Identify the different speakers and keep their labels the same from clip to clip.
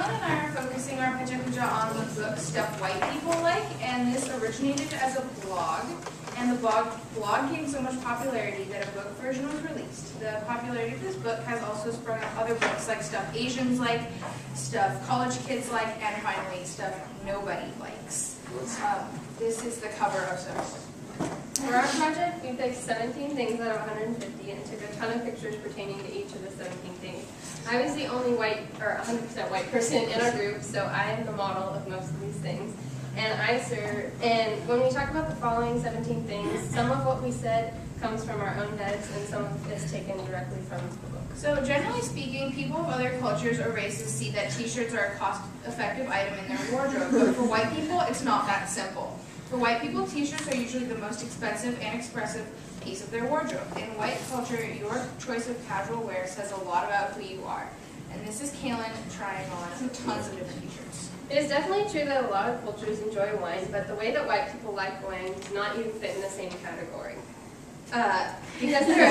Speaker 1: Kaylen and I are focusing our pecha-kucha on the book Stuff White People Like, and this originated as a blog, and the blog gained so much popularity that a book version was released. The popularity of this book has also sprung up other books like Stuff Asians Like, Stuff College Kids Like, and finally Stuff Nobody Likes. This is the cover of Stuff.
Speaker 2: For our project, we picked 17 things out of 150 and took a ton of pictures pertaining to each of the 17 things. I was the only white, or 100% white person in our group, so I am the model of most of these things. And when we talk about the following 17 things, some of what we said comes from our own heads and some of it is taken directly from the book.
Speaker 1: So generally speaking, people of other cultures or races see that t-shirts are a cost-effective item in their wardrobe, but for white people, it's not that simple. For white people, t-shirts are usually the most expensive and expressive piece of their wardrobe. In white culture, your choice of casual wear says a lot about who you are. And this is Kaylen trying on tons of different t-shirts.
Speaker 2: It is definitely true that a lot of cultures enjoy wine, but the way that white people like wine does not even fit in the same category. Because there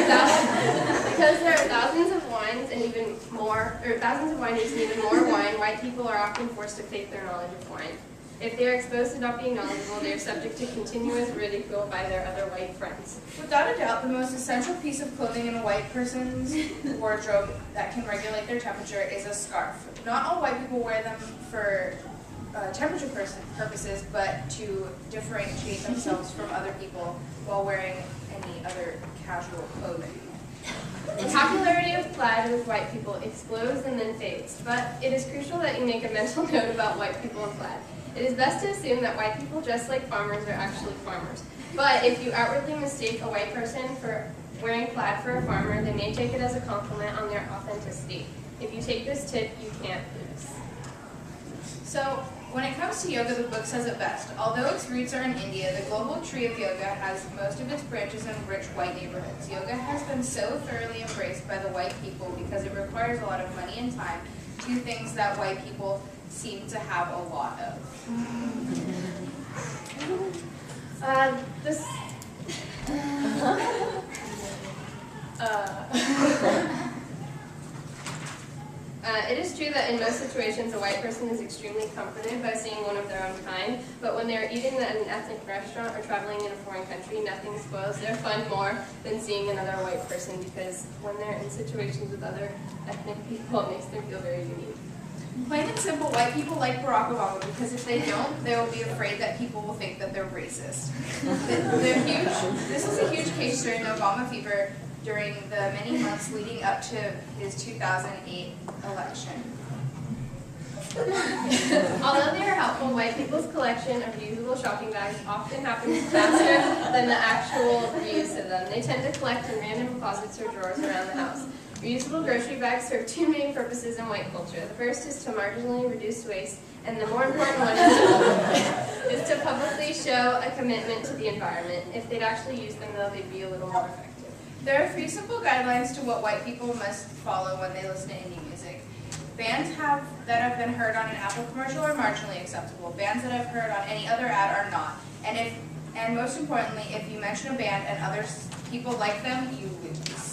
Speaker 2: are thousands of wines and even more, or thousands of wineries and even more wine, white people are often forced to fake their knowledge of wine. If they are exposed to not being knowledgeable, they are subject to continuous ridicule by their other white friends.
Speaker 1: Without a doubt, the most essential piece of clothing in a white person's wardrobe that can regulate their temperature is a scarf. Not all white people wear them for temperature purposes, but to differentiate themselves from other people while wearing any other casual clothing.
Speaker 2: The popularity of plaid with white people explodes and then fades, but it is crucial that you make a mental note about white people and plaid. It is best to assume that white people dressed like farmers are actually farmers. But if you outwardly mistake a white person for wearing plaid for a farmer, they may take it as a compliment on their authenticity. If you take this tip, you can't lose.
Speaker 1: So, when it comes to yoga, the book says it best. Although its roots are in India, the global tree of yoga has most of its branches in rich white neighborhoods. Yoga has been so thoroughly embraced by the white people because it requires a lot of money and time, two things that white people seem to have a lot of.
Speaker 2: It is true that in most situations a white person is extremely comforted by seeing one of their own kind, but when they are eating at an ethnic restaurant or traveling in a foreign country, nothing spoils their fun more than seeing another white person, because when they're in situations with other ethnic people, it makes them feel very unique.
Speaker 1: Plain and simple, white people like Barack Obama because if they don't, they will be afraid that people will think that they're racist. This was a huge case during the Obama fever during the many months leading up to his 2008 election.
Speaker 2: Although they are helpful, white people's collection of reusable shopping bags often happens faster than the actual reuse of them. They tend to collect in random closets or drawers around the house. Reusable grocery bags serve two main purposes in white culture. The first is to marginally reduce waste, and the more important one is to publicly show a commitment to the environment. If they'd actually use them, though, they'd be a little more effective.
Speaker 1: There are 3 simple guidelines to what white people must follow when they listen to indie music. Bands that have been heard on an Apple commercial are marginally acceptable. Bands that have heard on any other ad are not. And most importantly, if you mention a band and other people like them, you lose.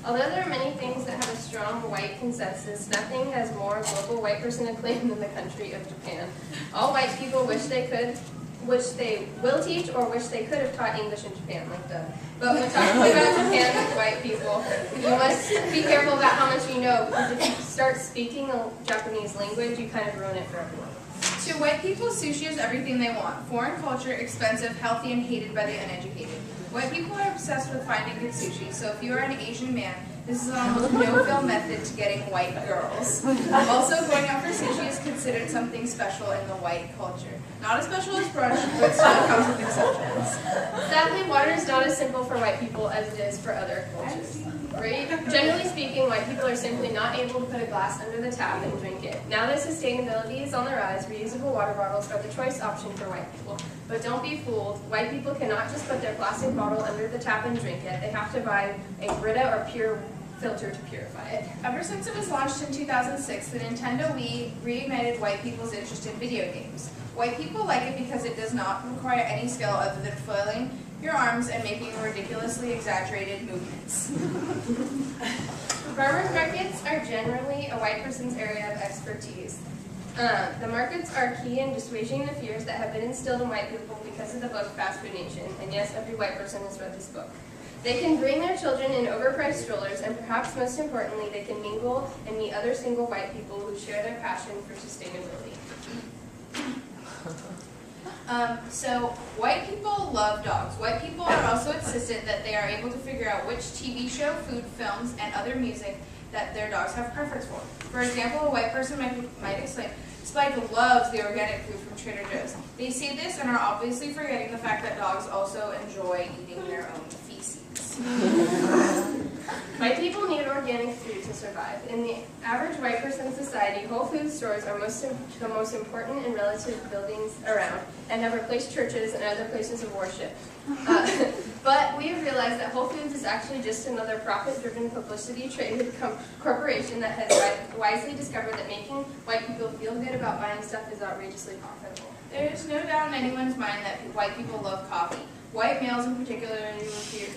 Speaker 2: Although there are many things that have a strong white consensus, nothing has more global white person acclaim than the country of Japan. All white people wish they will teach or wish they could have taught English in Japan, like Doug. But when talking about Japan with white people, you must be careful about how much you know, because if you start speaking the Japanese language, you kind of ruin it for everyone.
Speaker 1: To white people, sushi is everything they want. Foreign culture, expensive, healthy, and hated by the uneducated. White people are obsessed with finding good sushi, so if you are an Asian man, this is an almost no-fail method to getting white girls. Also, going out for sushi is considered something special in the white culture. Not as special as brunch, but still comes with exceptions.
Speaker 2: Sadly, water is not as simple for white people as it is for other cultures. Generally speaking, white people are simply not able to put a glass under the tap and drink it. Now that sustainability is on the rise, reusable water bottles are the choice option for white people. But don't be fooled, white people cannot just put their plastic bottle under the tap and drink it. They have to buy a Brita or Pure filter to purify it.
Speaker 1: Ever since it was launched in 2006, the Nintendo Wii reignited white people's interest in video games. White people like it because it does not require any skill other than flailing your arms and making ridiculously exaggerated movements.
Speaker 2: Farmers markets are generally a white person's area of expertise. The markets are key in assuaging the fears that have been instilled in white people because of the book Fast Food Nation, and yes, every white person has read this book. They can bring their children in overpriced strollers, and perhaps most importantly, they can mingle and meet other single white people who share their passion for sustainability.
Speaker 1: So white people love dogs. White people are also insistent that they are able to figure out which TV show, food, films, and other music that their dogs have preference for. For example, a white person might explain, Spike loves the organic food from Trader Joe's. They say this and are obviously forgetting the fact that dogs also enjoy eating their own feces.
Speaker 2: White people need organic food to survive. In the average white person society, Whole Foods stores are the most important and relative buildings around and have replaced churches and other places of worship. But we have realized that Whole Foods is actually just another profit-driven, publicity-traded corporation that has wisely discovered that making white people feel good about buying stuff is outrageously profitable.
Speaker 1: There is no doubt in anyone's mind that white people love coffee. White males in particular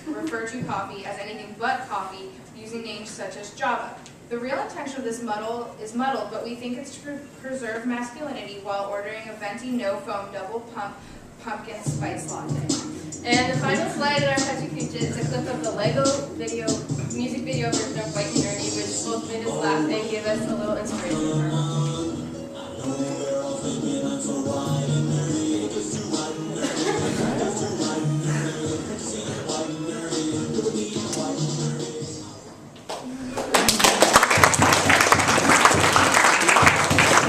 Speaker 1: refer to coffee as anything but coffee, using names such as Java. The real intention of this muddle is muddled, but we think it's to preserve masculinity while ordering a venti no-foam double pump pumpkin spice latte.
Speaker 2: And the final slide in our pecha-kucha is a clip of the Lego music video version of White and Nerdy, which both made us laugh and give us a little inspiration for our